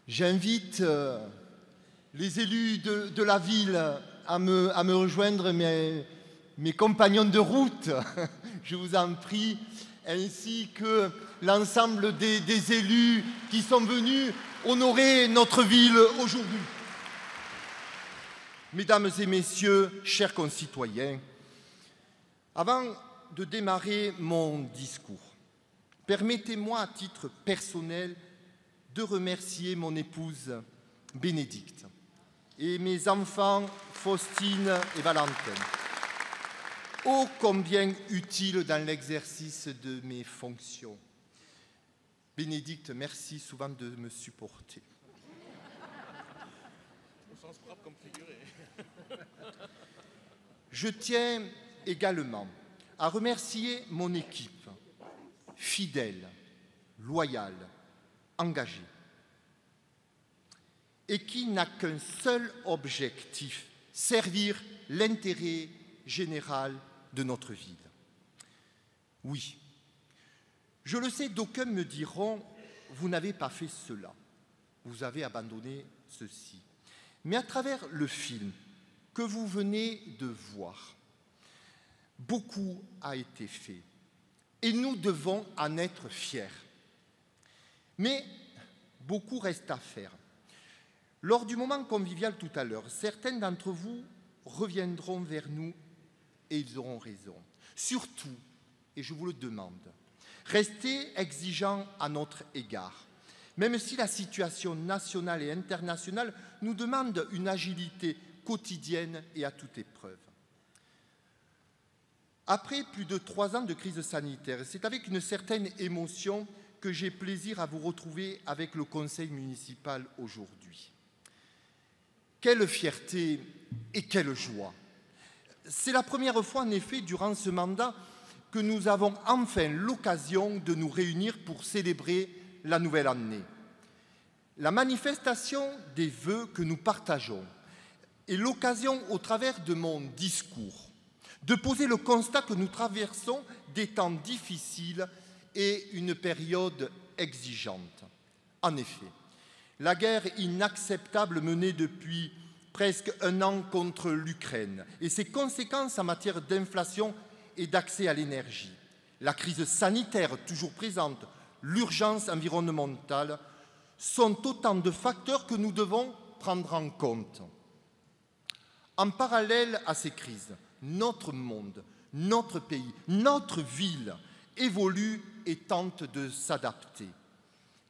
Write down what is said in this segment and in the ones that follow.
J'invite les élus de la ville à me rejoindre, mes compagnons de route, je vous en prie, ainsi que l'ensemble des élus qui sont venus honorer notre ville aujourd'hui. Mesdames et messieurs, chers concitoyens, avant de démarrer mon discours, permettez-moi à titre personnel de remercier mon épouse Bénédicte et mes enfants Faustine et Valentin, ô combien utiles dans l'exercice de mes fonctions. Bénédicte, merci souvent de me supporter. Au sens propre comme figuré. Je tiens également à remercier mon équipe, fidèle, loyale, engagée, et qui n'a qu'un seul objectif, servir l'intérêt général de notre ville. Oui, je le sais, d'aucuns me diront, vous n'avez pas fait cela, vous avez abandonné ceci. Mais à travers le film que vous venez de voir, beaucoup a été fait et nous devons en être fiers. Mais beaucoup reste à faire. Lors du moment convivial tout à l'heure, certains d'entre vous reviendront vers nous et ils auront raison. Surtout, et je vous le demande, restez exigeants à notre égard. Même si la situation nationale et internationale nous demande une agilité quotidienne et à toute épreuve. Après plus de 3 ans de crise sanitaire, c'est avec une certaine émotion que j'ai plaisir à vous retrouver avec le conseil municipal aujourd'hui. Quelle fierté et quelle joie! C'est la première fois, en effet, durant ce mandat, que nous avons enfin l'occasion de nous réunir pour célébrer la nouvelle année. La manifestation des vœux que nous partageons est l'occasion, au travers de mon discours, de poser le constat que nous traversons des temps difficiles et une période exigeante. En effet, la guerre inacceptable menée depuis presque 1 an contre l'Ukraine et ses conséquences en matière d'inflation et d'accès à l'énergie, la crise sanitaire toujours présente, l'urgence environnementale, sont autant de facteurs que nous devons prendre en compte. En parallèle à ces crises, notre monde, notre pays, notre ville évolue et tente de s'adapter.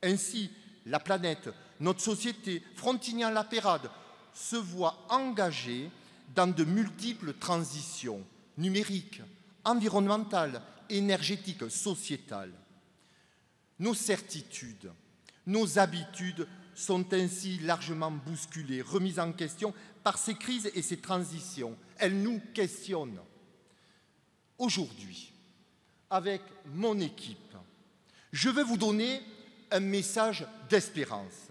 Ainsi, la planète, notre société, Frontignan-la-Pérade, se voit engagée dans de multiples transitions numériques, environnementales, énergétiques, sociétales. Nos certitudes, nos habitudes sont ainsi largement bousculées, remises en question par ces crises et ces transitions. Elles nous questionnent. Aujourd'hui, avec mon équipe, je veux vous donner un message d'espérance.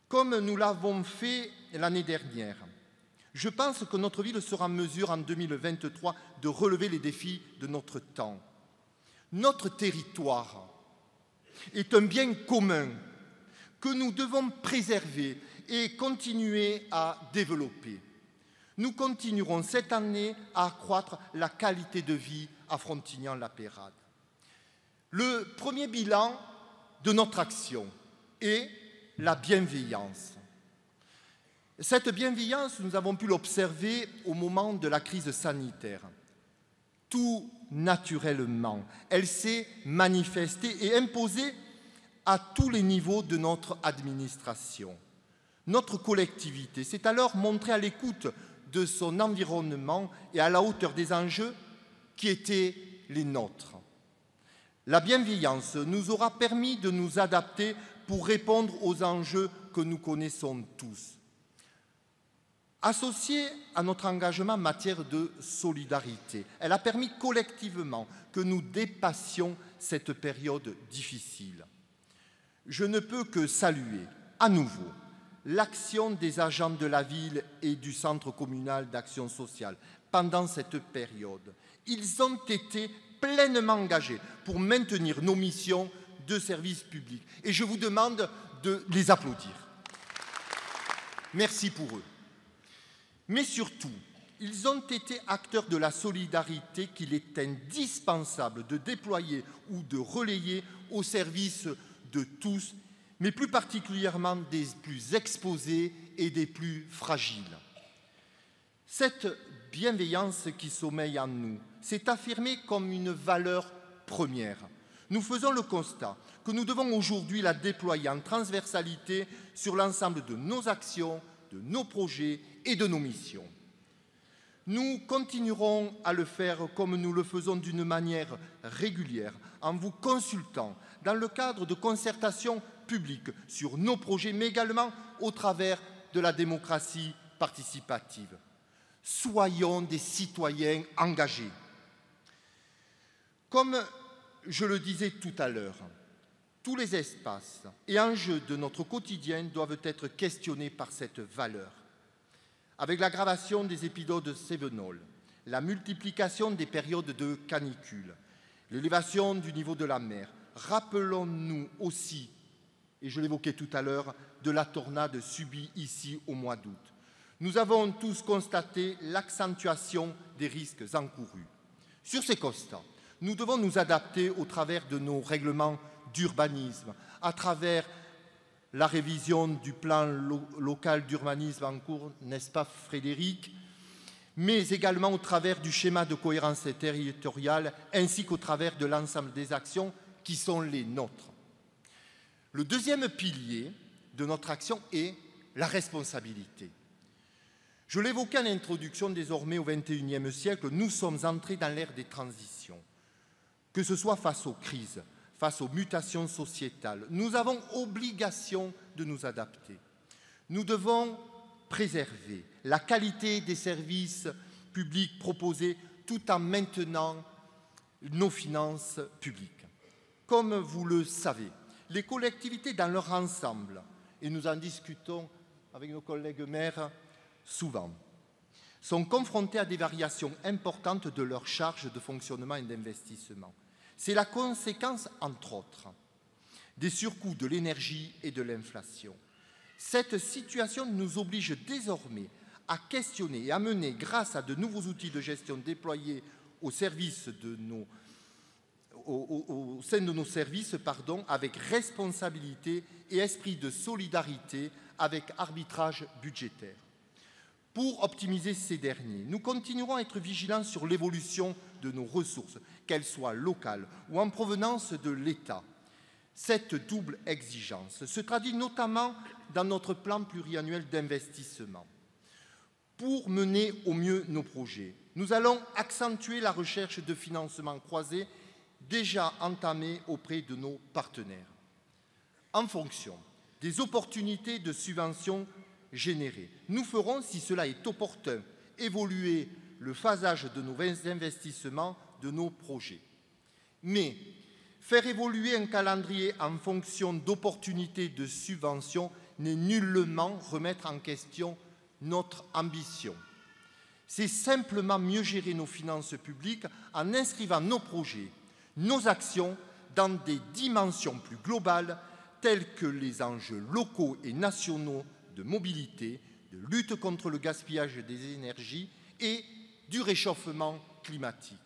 Comme nous l'avons fait l'année dernière, je pense que notre ville sera en mesure en 2023 de relever les défis de notre temps. Notre territoire est un bien commun que nous devons préserver et continuer à développer. Nous continuerons cette année à accroître la qualité de vie à Frontignan-la-Pérade. Le premier bilan de notre action est la bienveillance. Cette bienveillance, nous avons pu l'observer au moment de la crise sanitaire. Tout naturellement, elle s'est manifestée et imposée à tous les niveaux de notre administration. Notre collectivité s'est alors montrée à l'écoute de son environnement et à la hauteur des enjeux qui étaient les nôtres. La bienveillance nous aura permis de nous adapter pour répondre aux enjeux que nous connaissons tous. Associée à notre engagement en matière de solidarité, elle a permis collectivement que nous dépassions cette période difficile. Je ne peux que saluer à nouveau l'action des agents de la ville et du Centre communal d'action sociale pendant cette période. Ils ont été pleinement engagés pour maintenir nos missions de services publics. Et je vous demande de les applaudir. Merci pour eux. Mais surtout, ils ont été acteurs de la solidarité qu'il est indispensable de déployer ou de relayer au service de tous, mais plus particulièrement des plus exposés et des plus fragiles. Cette bienveillance qui sommeille en nous s'est affirmée comme une valeur première. Nous faisons le constat que nous devons aujourd'hui la déployer en transversalité sur l'ensemble de nos actions, de nos projets et de nos missions. Nous continuerons à le faire comme nous le faisons d'une manière régulière, en vous consultant dans le cadre de concertations publiques sur nos projets, mais également au travers de la démocratie participative. Soyons des citoyens engagés. Comme je le disais tout à l'heure, tous les espaces et enjeux de notre quotidien doivent être questionnés par cette valeur. Avec l'aggravation des épisodes cévenols, la multiplication des périodes de canicule, l'élévation du niveau de la mer, rappelons-nous aussi, et je l'évoquais tout à l'heure, de la tornade subie ici au mois d'août. Nous avons tous constaté l'accentuation des risques encourus. Sur ces constats, nous devons nous adapter au travers de nos règlements d'urbanisme, à travers la révision du plan local d'urbanisme en cours, n'est-ce pas Frédéric, mais également au travers du schéma de cohérence territoriale, ainsi qu'au travers de l'ensemble des actions qui sont les nôtres. Le deuxième pilier de notre action est la responsabilité. Je l'évoquais en introduction, désormais au XXIe siècle, nous sommes entrés dans l'ère des transitions. Que ce soit face aux crises, face aux mutations sociétales, nous avons obligation de nous adapter. Nous devons préserver la qualité des services publics proposés tout en maintenant nos finances publiques. Comme vous le savez, les collectivités dans leur ensemble, et nous en discutons avec nos collègues maires souvent, sont confrontées à des variations importantes de leurs charges de fonctionnement et d'investissement. C'est la conséquence, entre autres, des surcoûts de l'énergie et de l'inflation. Cette situation nous oblige désormais à questionner et à mener, grâce à de nouveaux outils de gestion déployés au sein de nos services, avec responsabilité et esprit de solidarité, avec arbitrage budgétaire. Pour optimiser ces derniers, nous continuerons à être vigilants sur l'évolution de nos ressources, qu'elles soient locales ou en provenance de l'État. Cette double exigence se traduit notamment dans notre plan pluriannuel d'investissement. Pour mener au mieux nos projets, nous allons accentuer la recherche de financement croisé déjà entamée auprès de nos partenaires. En fonction des opportunités de subvention générées, nous ferons, si cela est opportun, évoluer le phasage de nos investissements, de nos projets. Mais faire évoluer un calendrier en fonction d'opportunités de subvention n'est nullement remettre en question notre ambition. C'est simplement mieux gérer nos finances publiques en inscrivant nos projets, nos actions dans des dimensions plus globales telles que les enjeux locaux et nationaux de mobilité, de lutte contre le gaspillage des énergies et du réchauffement climatique.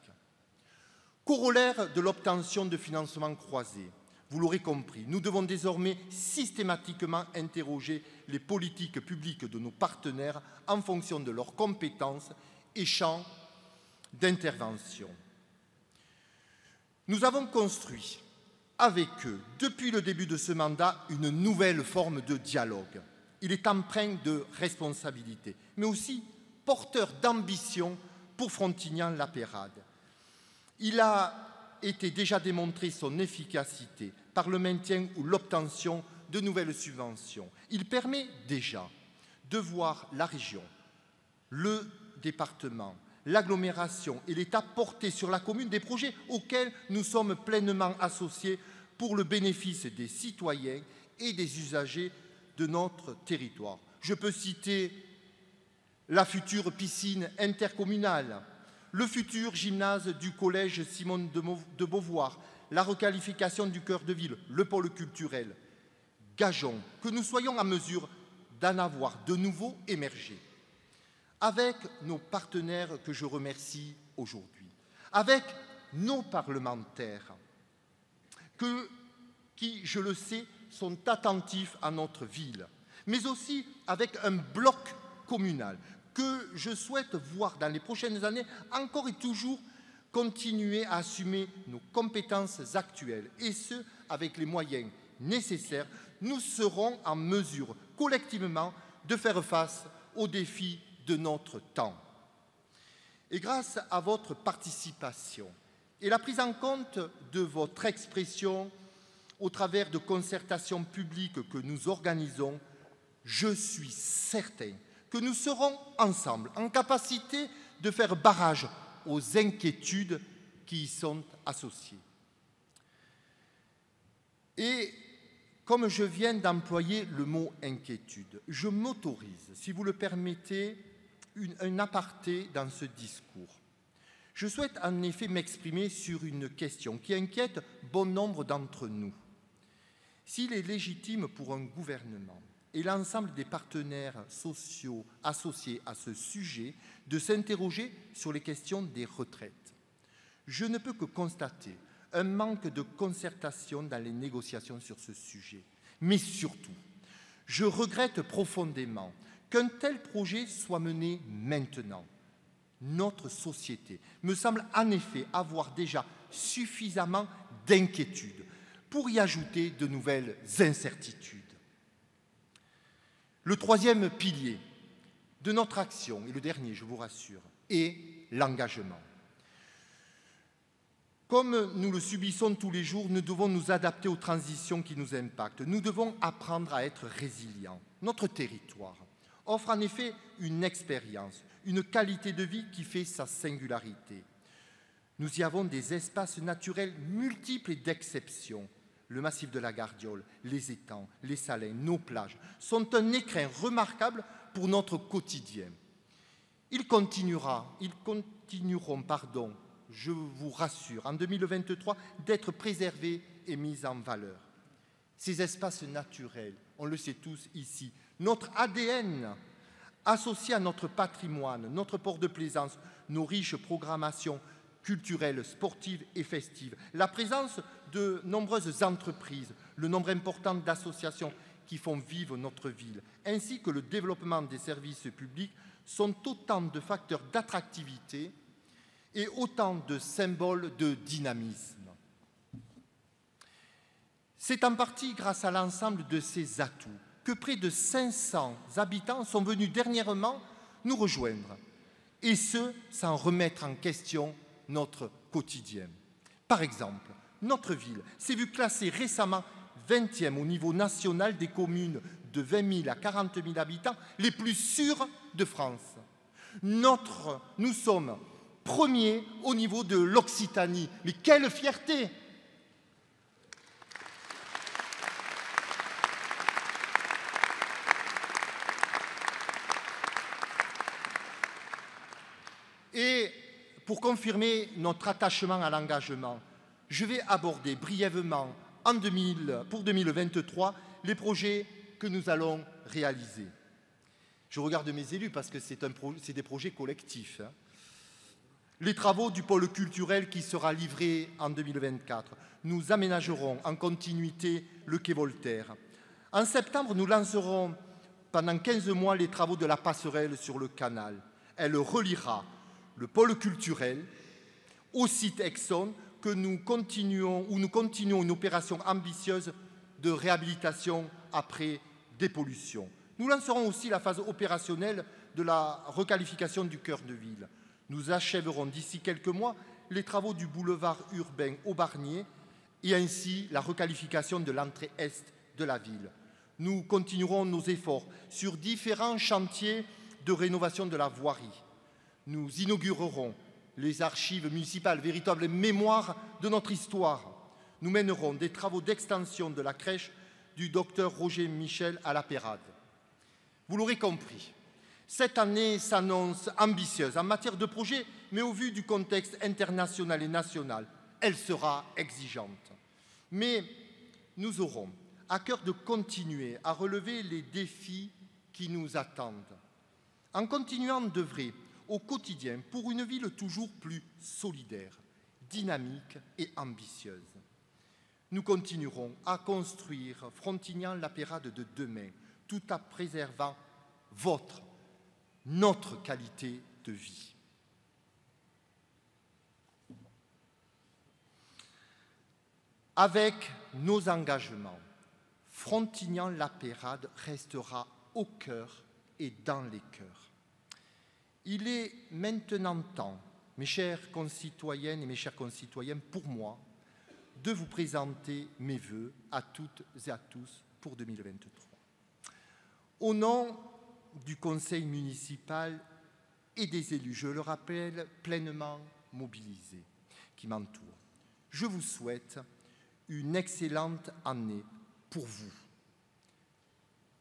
Corollaire de l'obtention de financements croisés, vous l'aurez compris, nous devons désormais systématiquement interroger les politiques publiques de nos partenaires en fonction de leurs compétences et champs d'intervention. Nous avons construit avec eux, depuis le début de ce mandat, une nouvelle forme de dialogue. Il est empreint de responsabilité, mais aussi porteur d'ambition pour Frontignan-la-Pérade. Il a été déjà démontré son efficacité par le maintien ou l'obtention de nouvelles subventions. Il permet déjà de voir la région, le département, l'agglomération et l'État porter sur la commune des projets auxquels nous sommes pleinement associés pour le bénéfice des citoyens et des usagers de notre territoire. Je peux citer la future piscine intercommunale, le futur gymnase du collège Simone de Beauvoir, la requalification du cœur de ville, le pôle culturel. Gageons que nous soyons en mesure d'en avoir de nouveaux émergés. Avec nos partenaires que je remercie aujourd'hui, avec nos parlementaires qui, je le sais, sont attentifs à notre ville, mais aussi avec un bloc communal que je souhaite voir dans les prochaines années encore et toujours continuer à assumer nos compétences actuelles, et ce, avec les moyens nécessaires, nous serons en mesure collectivement de faire face aux défis de notre temps. Et grâce à votre participation et la prise en compte de votre expression au travers de concertations publiques que nous organisons, je suis certain que nous serons ensemble en capacité de faire barrage aux inquiétudes qui y sont associées. Et comme je viens d'employer le mot inquiétude, je m'autorise, si vous le permettez, un aparté dans ce discours. Je souhaite en effet m'exprimer sur une question qui inquiète bon nombre d'entre nous. S'il est légitime pour un gouvernement et l'ensemble des partenaires sociaux associés à ce sujet de s'interroger sur les questions des retraites, je ne peux que constater un manque de concertation dans les négociations sur ce sujet. Mais surtout, je regrette profondément qu'un tel projet soit mené maintenant. Notre société me semble en effet avoir déjà suffisamment d'inquiétudes pour y ajouter de nouvelles incertitudes. Le troisième pilier de notre action, et le dernier, je vous rassure, est l'engagement. Comme nous le subissons tous les jours, nous devons nous adapter aux transitions qui nous impactent. Nous devons apprendre à être résilients. Notre territoire offre en effet une expérience, une qualité de vie qui fait sa singularité. Nous y avons des espaces naturels multiples et d'exception. Le massif de la Gardiole, les étangs, les salins, nos plages sont un écrin remarquable pour notre quotidien. Ils continueront, je vous rassure, en 2023, d'être préservés et mis en valeur. Ces espaces naturels, on le sait tous ici, notre ADN associé à notre patrimoine, notre port de plaisance, nos riches programmations culturelles, sportives et festives, la présence de nombreuses entreprises, le nombre important d'associations qui font vivre notre ville, ainsi que le développement des services publics sont autant de facteurs d'attractivité et autant de symboles de dynamisme. C'est en partie grâce à l'ensemble de ces atouts que près de 500 habitants sont venus dernièrement nous rejoindre, et ce, sans remettre en question notre quotidien. Par exemple, notre ville s'est vue classer récemment 20e au niveau national des communes de 20 000 à 40 000 habitants les plus sûres de France. Nous sommes premiers au niveau de l'Occitanie. Mais quelle fierté! Et pour confirmer notre attachement à l'engagement, je vais aborder brièvement pour 2023 les projets que nous allons réaliser. Je regarde mes élus parce que c'est des projets collectifs. Les travaux du pôle culturel qui sera livré en 2024. Nous aménagerons en continuité le quai Voltaire. En septembre, nous lancerons pendant 15 mois les travaux de la passerelle sur le canal. Elle reliera le pôle culturel au site Exxon que nous continuons une opération ambitieuse de réhabilitation après dépollution. Nous lancerons aussi la phase opérationnelle de la requalification du cœur de ville. Nous achèverons d'ici quelques mois les travaux du boulevard urbain Aubarnier et ainsi la requalification de l'entrée est de la ville. Nous continuerons nos efforts sur différents chantiers de rénovation de la voirie. Nous inaugurerons les archives municipales, véritable mémoire de notre histoire. Nous mènerons des travaux d'extension de la crèche du docteur Roger Michel à la Pérade. Vous l'aurez compris, cette année s'annonce ambitieuse en matière de projets, mais au vu du contexte international et national, elle sera exigeante. Mais nous aurons à cœur de continuer à relever les défis qui nous attendent, en continuant d'œuvrer au quotidien pour une ville toujours plus solidaire, dynamique et ambitieuse. Nous continuerons à construire Frontignan-La Peyrade de demain, tout en préservant notre qualité de vie. Avec nos engagements, Frontignan-La Peyrade restera au cœur et dans les cœurs. Il est maintenant temps, mes chères concitoyennes et mes chers concitoyens, pour moi, de vous présenter mes vœux à toutes et à tous pour 2023. Au nom du conseil municipal et des élus, je le rappelle, pleinement mobilisés, qui m'entourent, je vous souhaite une excellente année pour vous,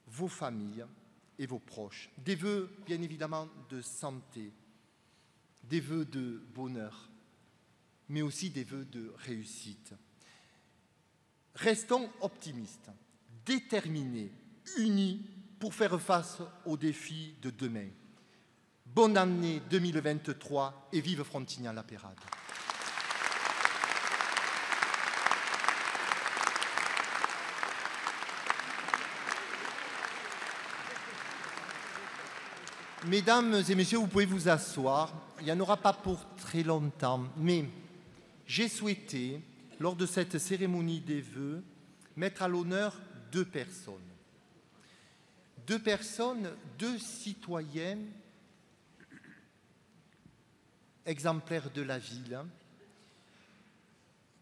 vos familles et vos proches. Des vœux, bien évidemment, de santé, des vœux de bonheur, mais aussi des vœux de réussite. Restons optimistes, déterminés, unis pour faire face aux défis de demain. Bonne année 2023 et vive Frontignan-La Peyrade. Mesdames et messieurs, vous pouvez vous asseoir. Il n'y en aura pas pour très longtemps, mais j'ai souhaité, lors de cette cérémonie des vœux, mettre à l'honneur deux personnes. Deux citoyens exemplaires de la ville,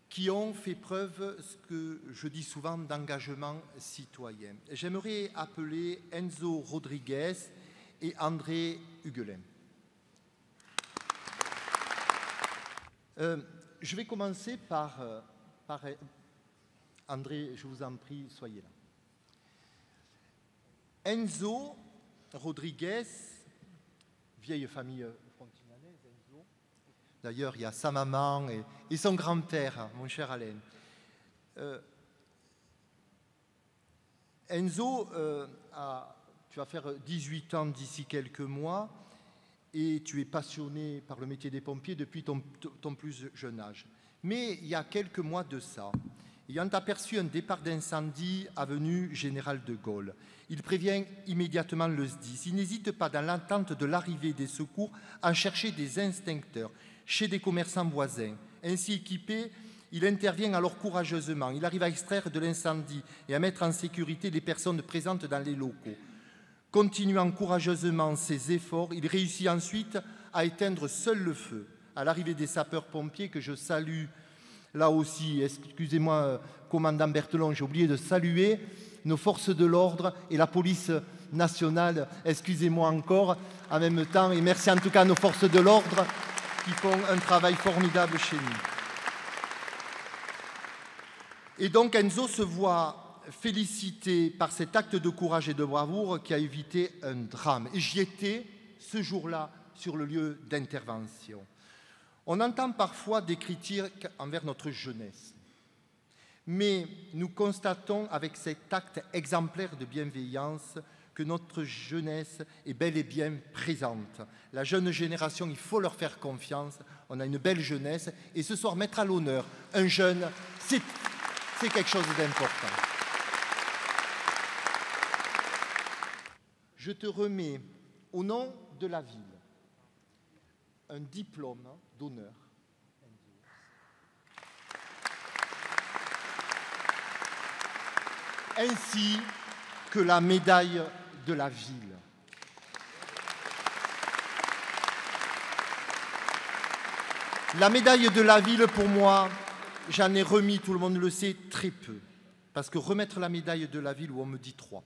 qui ont fait preuve, ce que je dis souvent, d'engagement citoyen. J'aimerais appeler Enzo Rodriguez et André Huguelin. Je vais commencer par André, je vous en prie, soyez là. Enzo Rodriguez, vieille famille frontignanaise, Enzo. D'ailleurs, il y a sa maman et son grand-père, mon cher Alain. Enzo, tu vas faire 18 ans d'ici quelques mois et tu es passionné par le métier des pompiers depuis ton plus jeune âge. Mais il y a quelques mois de ça, ayant aperçu un départ d'incendie avenue Général de Gaulle, il prévient immédiatement le SDIS. Il n'hésite pas, dans l'attente de l'arrivée des secours, à chercher des extincteurs chez des commerçants voisins. Ainsi équipé, il intervient alors courageusement. Il arrive à extraire de l'incendie et à mettre en sécurité les personnes présentes dans les locaux. Continuant courageusement ses efforts, il réussit ensuite à éteindre seul le feu. À l'arrivée des sapeurs-pompiers, que je salue là aussi, excusez-moi, commandant Berthelon, j'ai oublié de saluer nos forces de l'ordre et la police nationale, excusez-moi encore, en même temps, et merci en tout cas à nos forces de l'ordre qui font un travail formidable chez nous. Et donc Enzo se voit félicité par cet acte de courage et de bravoure qui a évité un drame. Et j'y étais ce jour-là sur le lieu d'intervention. On entend parfois des critiques envers notre jeunesse. Mais nous constatons avec cet acte exemplaire de bienveillance que notre jeunesse est bel et bien présente. La jeune génération, il faut leur faire confiance. On a une belle jeunesse. Et ce soir, mettre à l'honneur un jeune, c'est quelque chose d'important. Je te remets, au nom de la ville, un diplôme d'honneur. Ainsi que la médaille de la ville. La médaille de la ville, pour moi, j'en ai remis, tout le monde le sait, très peu. Parce que remettre la médaille de la ville, où on me dit 3.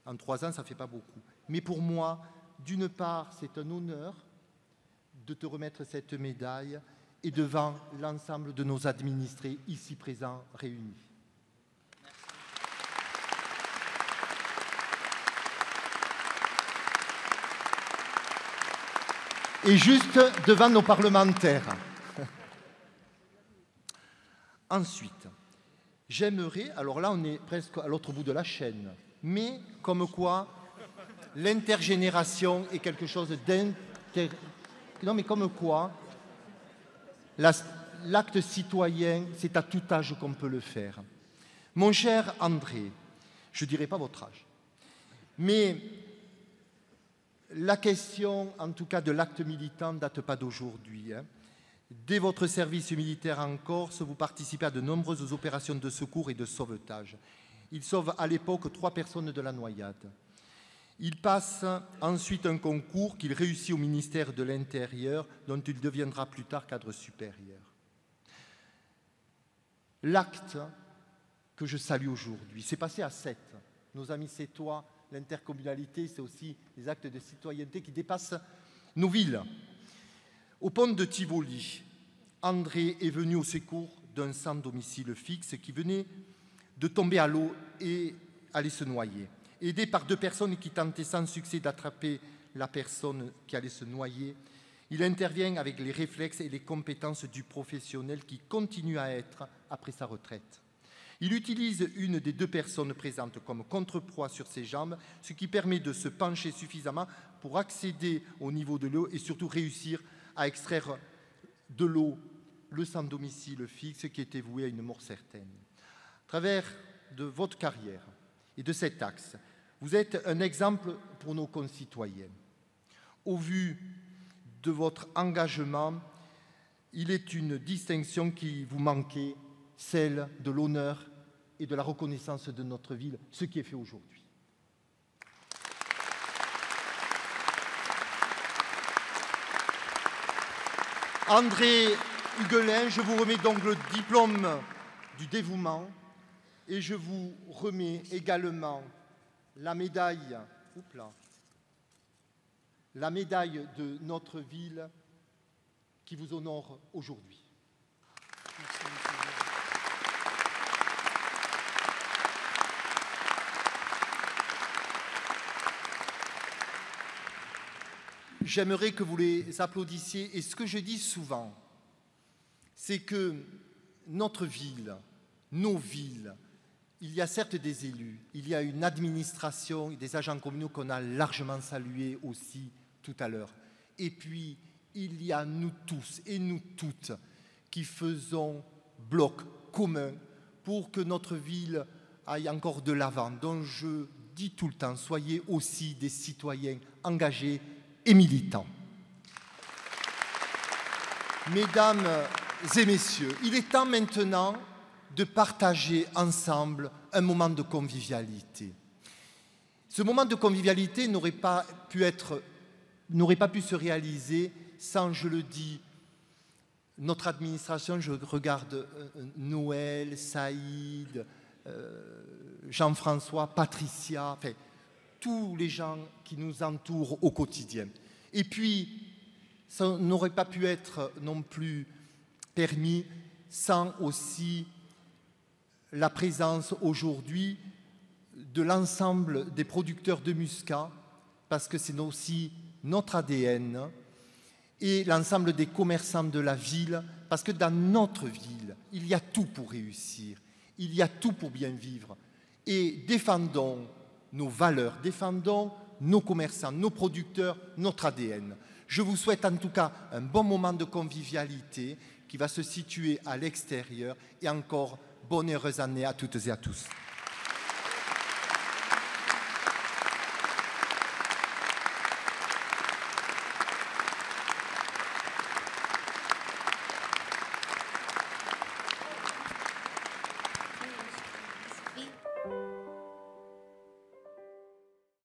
En 3 ans, ça ne fait pas beaucoup. Mais pour moi, d'une part, c'est un honneur de te remettre cette médaille et devant l'ensemble de nos administrés ici présents réunis. Et juste devant nos parlementaires. Ensuite, j'aimerais, alors là on est presque à l'autre bout de la chaîne, mais comme quoi l'intergénération est quelque chose Non mais comme quoi l'acte citoyen, c'est à tout âge qu'on peut le faire. Mon cher André, je ne dirai pas votre âge, mais la question, en tout cas, de l'acte militant ne date pas d'aujourd'hui. Dès votre service militaire en Corse, vous participez à de nombreuses opérations de secours et de sauvetage. Il sauve à l'époque 3 personnes de la noyade. Il passe ensuite un concours qu'il réussit au ministère de l'Intérieur, dont il deviendra plus tard cadre supérieur. L'acte que je salue aujourd'hui, c'est passé à 7. Nos amis sétois, l'intercommunalité, c'est aussi des actes de citoyenneté qui dépassent nos villes. Au pont de Tivoli, André est venu au secours d'un sans domicile fixe qui venait de tomber à l'eau et allait se noyer. Aidé par 2 personnes qui tentaient sans succès d'attraper la personne qui allait se noyer, il intervient avec les réflexes et les compétences du professionnel qui continue à être après sa retraite. Il utilise une des 2 personnes présentes comme contrepoids sur ses jambes, ce qui permet de se pencher suffisamment pour accéder au niveau de l'eau et surtout réussir à extraire de l'eau le sans-domicile fixe qui était voué à une mort certaine. À travers de votre carrière et de cet axe, vous êtes un exemple pour nos concitoyens. Au vu de votre engagement, il est une distinction qui vous manquait, celle de l'honneur et de la reconnaissance de notre ville, ce qui est fait aujourd'hui. André Huguelin, je vous remets donc le diplôme du dévouement et je vous remets également la médaille de notre ville qui vous honore aujourd'hui. J'aimerais que vous les applaudissiez. Et ce que je dis souvent, c'est que notre ville, nos villes, il y a certes des élus, il y a une administration et des agents communaux qu'on a largement salués aussi tout à l'heure. Et puis, il y a nous tous et nous toutes qui faisons bloc commun pour que notre ville aille encore de l'avant. Donc je dis tout le temps, soyez aussi des citoyens engagés et militants. Mesdames et messieurs, il est temps maintenant de partager ensemble un moment de convivialité. Ce moment de convivialité n'aurait pas pu se réaliser sans, je le dis, notre administration. Je regarde Noël, Saïd, Jean-François, Patricia, enfin, tous les gens qui nous entourent au quotidien. Et puis, ça n'aurait pas pu être non plus permis sans aussi la présence aujourd'hui de l'ensemble des producteurs de muscat, parce que c'est aussi notre ADN, et l'ensemble des commerçants de la ville, parce que dans notre ville, il y a tout pour réussir, il y a tout pour bien vivre. Et défendons nos valeurs, défendons nos commerçants, nos producteurs, notre ADN. Je vous souhaite en tout cas un bon moment de convivialité qui va se situer à l'extérieur et encore bonne et heureuse année à toutes et à tous.